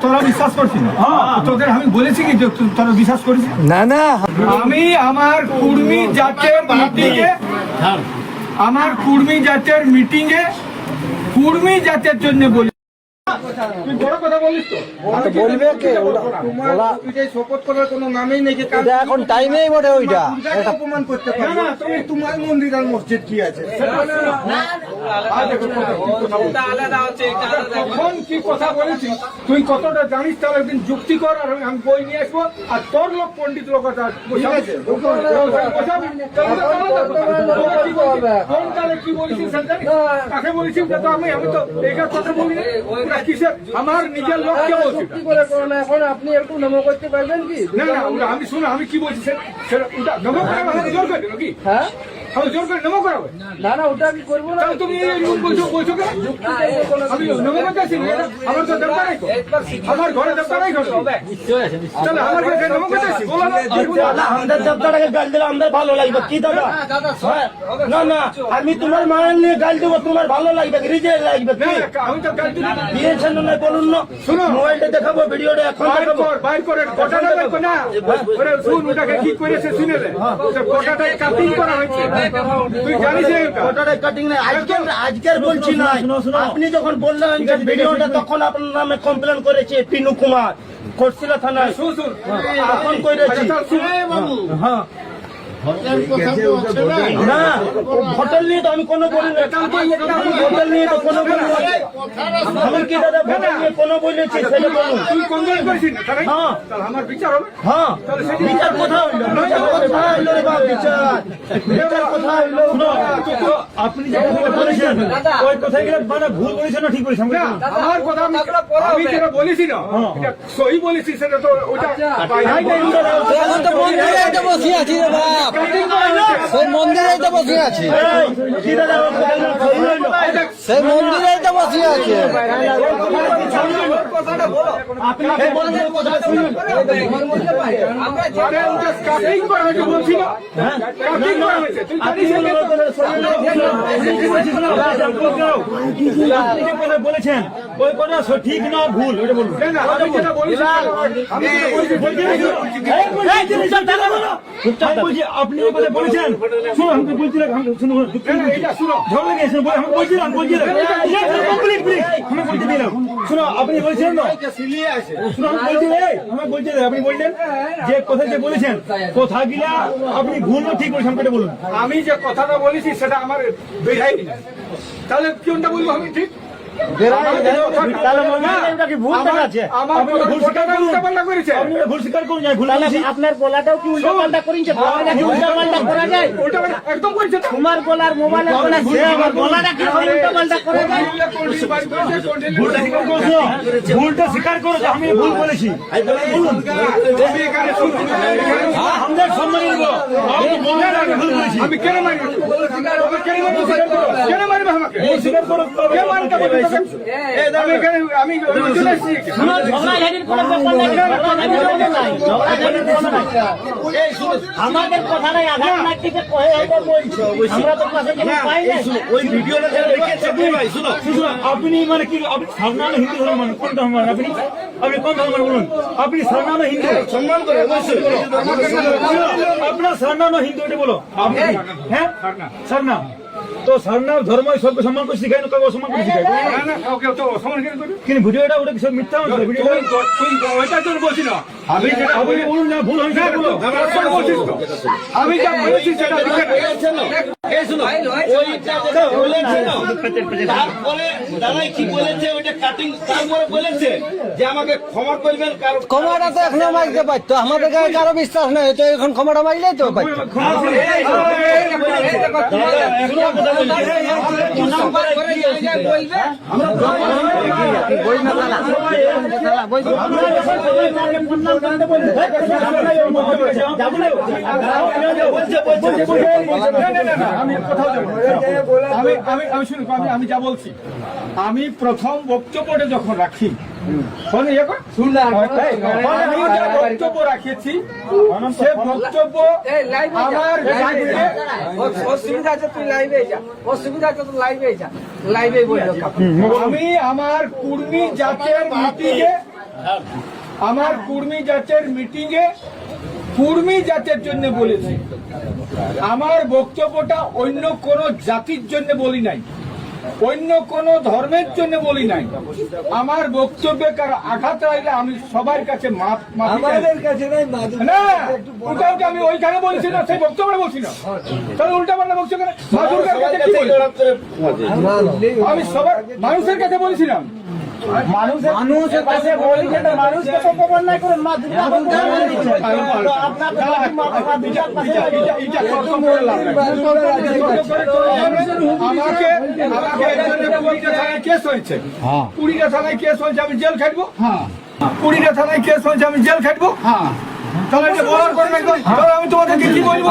তোরা বিশ্বাস করছিস না? তোদের আমি বলেছি কি তোরা বিশ্বাস করিস না? না, আমি আমার কুর্মী জাতের মিটিংয়ে কুর্মী জাতের জন্য বলি। তুই বড় কথা বলিস তো? বলবে কে? শপথ করার কোনো নামই নেই। এখন টাইমেই বটে ওইটা। অপমান করতে পারবে না। তুমি তোমার মন্দির আর মসজিদ কি আছে? তখন কি কথা বলেছি তুই কতটা জানিস? তাহলে একদিন যুক্তি কর, আর আমি বই নিয়ে আসবো, আর তোর লোক পণ্ডিত লোক কোন কালে কি বলেছিস কাকে বলেছি? আমি তো এই কথা বলি কিসের আমার নিজের লোককে বলছি। এখন আপনি একটু নমো করতে পারবেন কি? না না, আমি শুনো আমি কি বলছি সেটা নমো করা জোর করে নাকি? হ্যাঁ, জোর করে নমো করাবে? না না, ওটা আমি করবো না। তুমি বলছো কেন? আমি নমো করতে আসি না, আমার তো দেবতা নাই, আমার ঘরে দেবতা নাই। তাহলে আমার ঘরে নমো করতে আসি? আমাদের দেবতাটাকে গাল দিলে আমাদের ভালো লাগবে কি দাদা? না না, আমি তোমার মায়ের নিয়ে গাল দেবো, তোমার ভালো লাগবে, রিজেক্ট লাগবে কি? আমি তো গাল দিলাম দিয়েছেন না বলুন না। শুনো, মোবাইলটা দেখাবো, ভিডিওটা এখন দেখাবো। বাইর করে গোটাটা দেখো না, ওরে শুন ওটাকে কি করেছে শুনে রে, গোটাটাই কাটিং করা হয়েছে। তুই জানিস ওটারে কাটিং না, আজকের বলছি না। আপনি যখন বললেন যে ভিডিওটা, তখন আপনার নামে কমপ্লেন করেছে পিনু কুমার, কোটশিলা থানায়। শুন এখন করেছি। হ্যাঁ না, হোটেল নিয়ে তো আমি কোনো বলি না। হোটেল নিয়ে তো কোনো বলি না। আমি কি দাদা হোটেল নিয়ে কোনো বলেছি সেটা বলুন। তুই কমপ্লেন করেছিস না? হ্যাঁ, তাহলে আমার বিচার হবে। হ্যাঁ, বিচার কোথায় হইলো? বিচার কোথায় হইলো রে বাপ? বিচার কোথায় হইলো? আপনি যে কথা বলেছেন ওই কথাই গেলে মানে ভুল বলেছেন না ঠিক বলেছেন? না, আমার কথা আমি যেটা বলেছি না, এটা সহি বলেছি, সেটা তো ওটা এখন তো মন্দিরে তো বসে আছি রে বাপ, সেই মন্দিরে তো বসে আছি, সেই মন্দিরে তো বসে আছি। কাটিং করা হয়েছে বলছি না, কাটিং করা হয়েছে। তুই জানিস বলেছেন ওই কথা ঠিক না ভুল ওটা বলুন। না, আমি যেটা বলেছি আপনি ওই কথা বলেছেন। শুনুন, আমি বলছিলাম শুনো, আপনি বলছেন না, শুনো আমি বলছি আপনি বললেন যে কথা যে বলেছেন কথা গিলা আপনি ভুল না ঠিক বলেছেন সেটা বলুন। আমি যে কথাটা বলেছি সেটা আমার বেড়াই, তাহলে কোনটা বলবো আমি ঠিক? আপনার গলাটাও কি উল্টা পাল্টা করেছে? উল্টা পাল্টা করা যায়? একদম করেছে। তোমার গলার মোবাইলের গলা গলাটা কি উল্টা পাল্টা করা যায়? ভুলটা স্বীকার করো যে আমি ভুল বলেছি। আমাদের সম্মান ভুল বলেছি। আমি কেন মারি? কেন মারবে আমাকে? স্বীকার করো। আমি চলে এসেছি। আমাদের কথা নাই, আঘাত লাগতে কয়ে এটা বলছো, আমরা তো কাছে পাই না। ওই ভিডিওটা দেখেছে ভাই। শুনো, আপনি মানে কি আপনি সাধারণ হিন্দু ধর্ম মানে কোন ধর্ম মানে আপনি আপনি কোন ধর্ম বলুন? আপনি সাধারণ হিন্দু সম্মান করে অবশ্যই আপনার সাধারণ হিন্দু এটা বলো। হ্যাঁ সারনা তো সারনা ধর্ম সবকে সম্মান করে শিখাই না, কাউকে অসম্মান করে শিখাই কিন্তু ভিডিওটা ওটা সব মিথ্যা বলছি না। আপনি বলুন না ভুল হয়েছে আমি যা বলেছি সেটা তারপরে দাদাই কি বলেছে ওইটা কাটিং, তারপরে বলেছে যে আমাকে ক্ষমা করবেন। ক্ষমাটা তো এখনো মাইতে পারতো, আমাদের গায়ে কারো বিশ্বাস নাই তো, এখন ক্ষমাটা মাইলেই তো পারতো। আমি যা বলছি, আমি প্রথম বক্তব্যটা যখন রাখি ফোন ইয়ে কর। ফোনে আমি যে বক্তব্য রাখিয়েছি সে বক্তব্য আমার ভিডিওতে অসুবিধা আছে তুই লাইভে যা, অসুবিধা আছে তুই লাইভে যা, লাইভে বললো আমি আমার কুর্মী জাতের মিটিংয়ে কুর্মী জাতের জন্য বলেছি। আমার বক্তব্যটা অন্য কোন জাতির জন্য বলি নাই, অন্য কোন ধর্মের জন্য বলি নাই। আমার বক্তব্যে কারো আঘাত লাগলে আমি সবার কাছে আমাদের কাছে না, ওটাকে আমি ওইখানে বলছি না, সেই বক্তব্যে বলছি না। তাহলে উল্টা পাল্টা বক্তব্য মাধুরকার কাছে কি বলি? আমি সবার মানুষের কাছে বলছিলাম। মানুষের কাছে বলেছে না, মানুষকে তো খবর নাই করে মা দুর্গা আমাকে কুড়িটা থানায় কেস হয়েছে, কুড়িটা থানায় কেস হয়েছে, আমি জেল খাটবো। কুড়িটা থানায় কেস হয়েছে, আমি জেল খাটবো। তাহলে এটা বলার পর আমি তোমাদেরকে কি বলবো?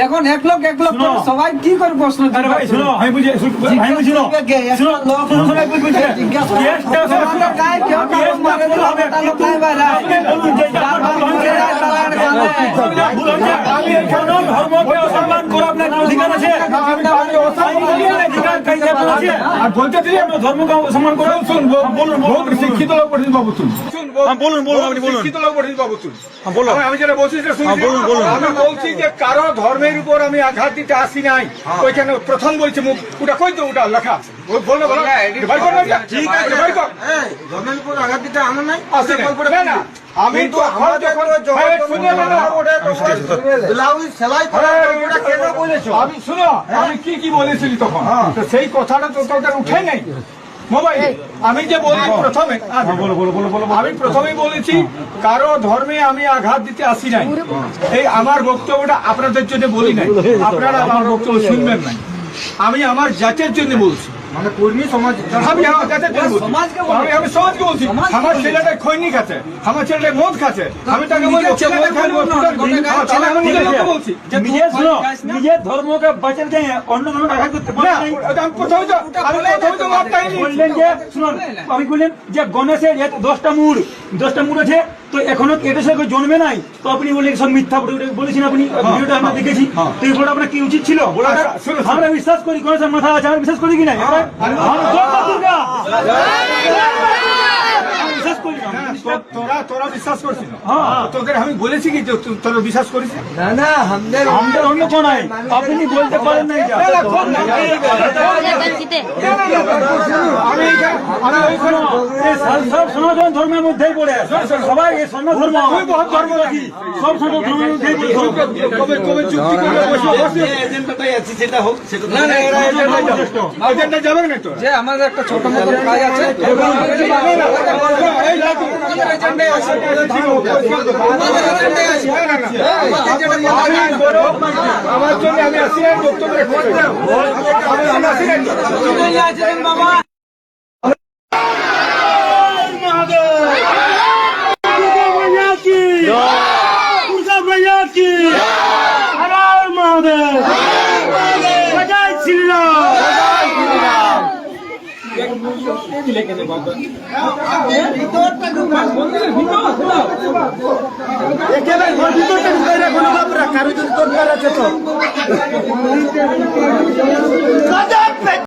এখন এক লোক সবাই কি করে প্রশ্ন আর বলতে দিলে ধর্মকে সম্মান করে শুনবো। শিক্ষিত লোক পড়িস বাবু তুল, শিক্ষিত লোক পড়িস বাবু তুল। আমি যেটা বলছি সেটা শুনবি। আমি বলছি যে কারো ধর্মের উপর আমি আঘাত দিতে আসি নাই। ওইখানে প্রথম বলছে মুখ ওটা কই তো ওটা লেখা বললো বলো ঠিক আছে ধর্মের উপর আঘাত দিতে আনা নাই না। আমি তো আমার যখন আমি শুনো আমি কি বলেছিলি তখন, তো সেই কথাটা তো তোদের উঠে নাই মোবাইল। আমি যে বলি প্রথমে আমি প্রথমেই বলেছি কারো ধর্মে আমি আঘাত দিতে আসি নাই। এই আমার বক্তব্যটা আপনাদের জন্য বলি নাই, আপনারা আমার বক্তব্য শুনবেন না। আমি আমার জাতের জন্য বলছি, মানে কর্মী সমাজ। আমি আমার জাতের জন্য বলছি, আমি সমাজকে বলছি। আমার ছেলেটা খৈনি খাচ্ছে, আমার ছেলেটা মদ খাচ্ছে, আমি তাকে বলছি নিজের ধর্মকে বাঁচাতে অন্য ধর্ম আঘাত করতে পারেন। বললেন যে শুনুন, আমি বললেন যে গণেশের 10টা মুড় আছে, তো এখনো এটা সঙ্গে জন্মে নাই, তো আপনি বললেন সব মিথ্যা বলেছেন। আপনি ভিডিওটা আমরা দেখেছি, তো এই আপনার কি উচিত ছিল? আমরা বিশ্বাস করি গণেশের মাথা আছে, আমরা বিশ্বাস করি কিনা? তোরা বিশ্বাস করছিস? তোদের আমি বলেছি কি তোরা বিশ্বাস করিস? না আমাদের অন্য কোন নাই, আপনি বলতে পারেন নাই। সব সনাতন ধর্মের মধ্যেই পড়ে, সবাই সনাতন ধর্ম ধর্ম রাখি, সব সনাতন ধর্মের মধ্যেই কবে চুক্তি করে যাবে না তো? যে আমাদের একটা ছোট মতো কাজ আছে, আমার জন্য আমি আসি না বক্তব্য বাবা। কারো যদি দরকার আছে তো